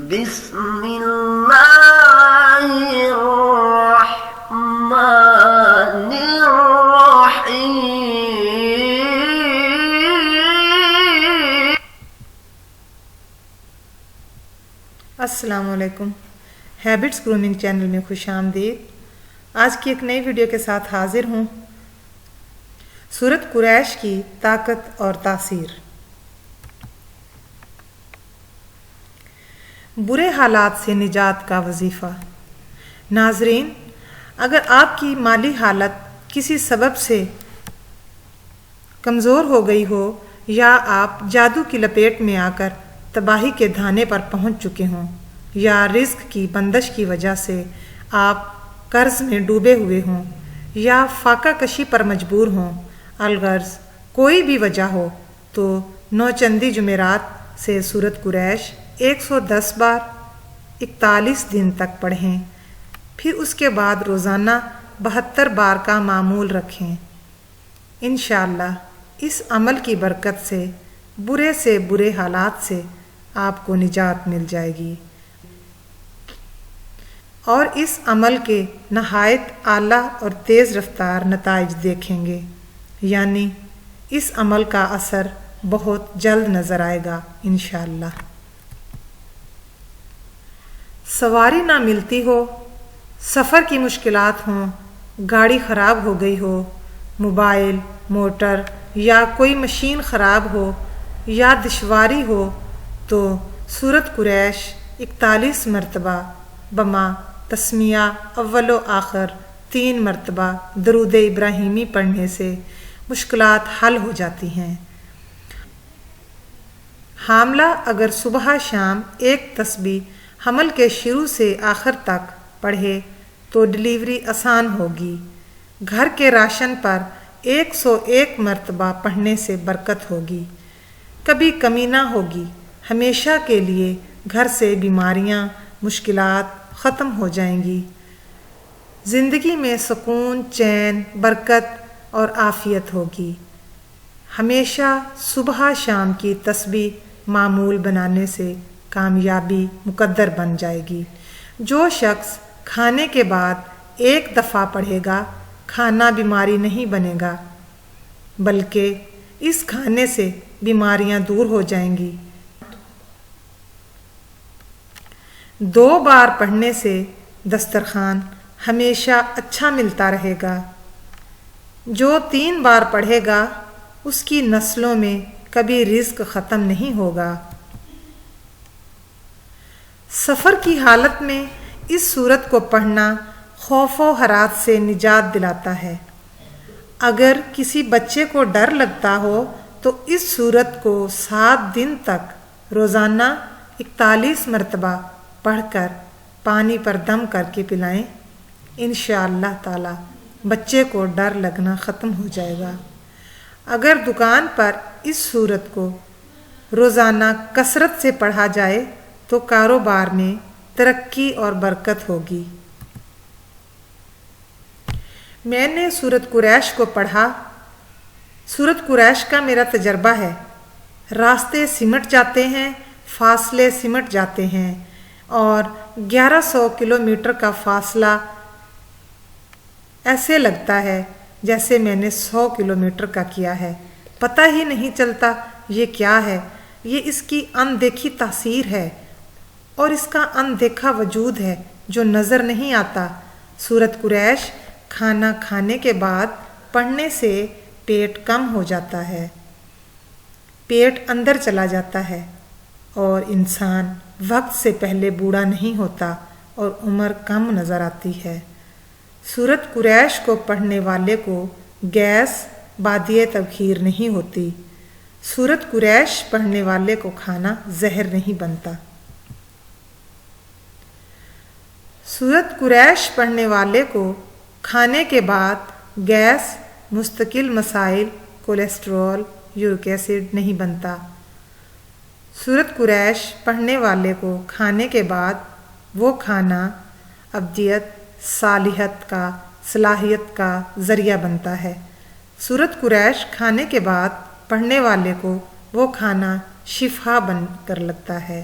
بسم اللہ الرحمن الرحیم۔ السلام علیکم، ہیبٹس گرومنگ چینل میں خوش آمدید۔ آج کی ایک نئی ویڈیو کے ساتھ حاضر ہوں۔ سورۃ قریش کی طاقت اور تاثیر۔ برے حالات سے نجات کا وظیفہ۔ ناظرین، اگر آپ کی مالی حالت کسی سبب سے کمزور ہو گئی ہو یا آپ جادو کی لپیٹ میں آ کر تباہی کے دھانے پر پہنچ چکے ہوں یا رزق کی بندش کی وجہ سے آپ قرض میں ڈوبے ہوئے ہوں یا فاقہ کشی پر مجبور ہوں، الغرض کوئی بھی وجہ ہو، تو نوچندی جمعرات سے سورۃ قریش 110 بار 41 دن تک پڑھیں، پھر اس کے بعد روزانہ 72 بار کا معمول رکھیں۔ انشاءاللہ اس عمل کی برکت سے برے حالات سے آپ کو نجات مل جائے گی اور اس عمل کے نہایت اعلیٰ اور تیز رفتار نتائج دیکھیں گے، یعنی اس عمل کا اثر بہت جلد نظر آئے گا انشاءاللہ۔ سواری نہ ملتی ہو، سفر کی مشکلات ہوں، گاڑی خراب ہو گئی ہو، موبائل، موٹر یا کوئی مشین خراب ہو یا دشواری ہو، تو سورۃ قریش 41 مرتبہ بما تسمیہ اول و آخر 3 مرتبہ درود ابراہیمی پڑھنے سے مشکلات حل ہو جاتی ہیں۔ حاملہ اگر صبح شام ایک تسبیح حمل کے شروع سے آخر تک پڑھے تو ڈلیوری آسان ہوگی۔ گھر کے راشن پر 101 مرتبہ پڑھنے سے برکت ہوگی، کبھی کمی نہ ہوگی، ہمیشہ کے لیے گھر سے بیماریاں، مشکلات ختم ہو جائیں گی، زندگی میں سکون، چین، برکت اور عافیت ہوگی۔ ہمیشہ صبح شام کی تسبیح معمول بنانے سے کامیابی مقدر بن جائے گی۔ جو شخص کھانے کے بعد 1 دفعہ پڑھے گا، کھانا بیماری نہیں بنے گا، بلکہ اس کھانے سے بیماریاں دور ہو جائیں گی۔ 2 بار پڑھنے سے دسترخوان ہمیشہ اچھا ملتا رہے گا۔ جو 3 بار پڑھے گا، اس کی نسلوں میں کبھی رزق ختم نہیں ہوگا۔ سفر کی حالت میں اس سورت کو پڑھنا خوف و ہراس سے نجات دلاتا ہے۔ اگر کسی بچے کو ڈر لگتا ہو تو اس سورت کو 7 دن تک روزانہ 41 مرتبہ پڑھ کر پانی پر دم کر کے پلائیں، انشاءاللہ تعالی بچے کو ڈر لگنا ختم ہو جائے گا۔ اگر دکان پر اس سورت کو روزانہ کثرت سے پڑھا جائے تو کاروبار میں ترقی اور برکت ہوگی۔ میں نے سورۃ قریش کو پڑھا۔ سورۃ قریش کا میرا تجربہ ہے۔ راستے سمٹ جاتے ہیں، فاصلے سمٹ جاتے ہیں اور 1100 کلومیٹر کا فاصلہ ایسے لگتا ہے جیسے میں نے 100 کلومیٹر کا کیا ہے۔ پتہ ہی نہیں چلتا یہ کیا ہے۔ یہ اس کی اندیکھی تاثیر ہے اور اس کا اندیکھا وجود ہے جو نظر نہیں آتا۔ سورۃ قریش کھانا کھانے کے بعد پڑھنے سے پیٹ کم ہو جاتا ہے، پیٹ اندر چلا جاتا ہے اور انسان وقت سے پہلے بوڑھا نہیں ہوتا اور عمر کم نظر آتی ہے۔ سورۃ قریش کو پڑھنے والے کو گیس، بادیہ تبخیر نہیں ہوتی۔ سورۃ قریش پڑھنے والے کو کھانا زہر نہیں بنتا۔ سورۃ قریش پڑھنے والے کو کھانے کے بعد گیس، مستقل مسائل، کولیسٹرول، یورک ایسڈ نہیں بنتا۔ سورۃ قریش پڑھنے والے کو کھانے کے بعد وہ کھانا ابدیت، صلاحیت کا ذریعہ بنتا ہے۔ سورۃ قریش کھانے کے بعد پڑھنے والے کو وہ کھانا شفا بن کر لگتا ہے۔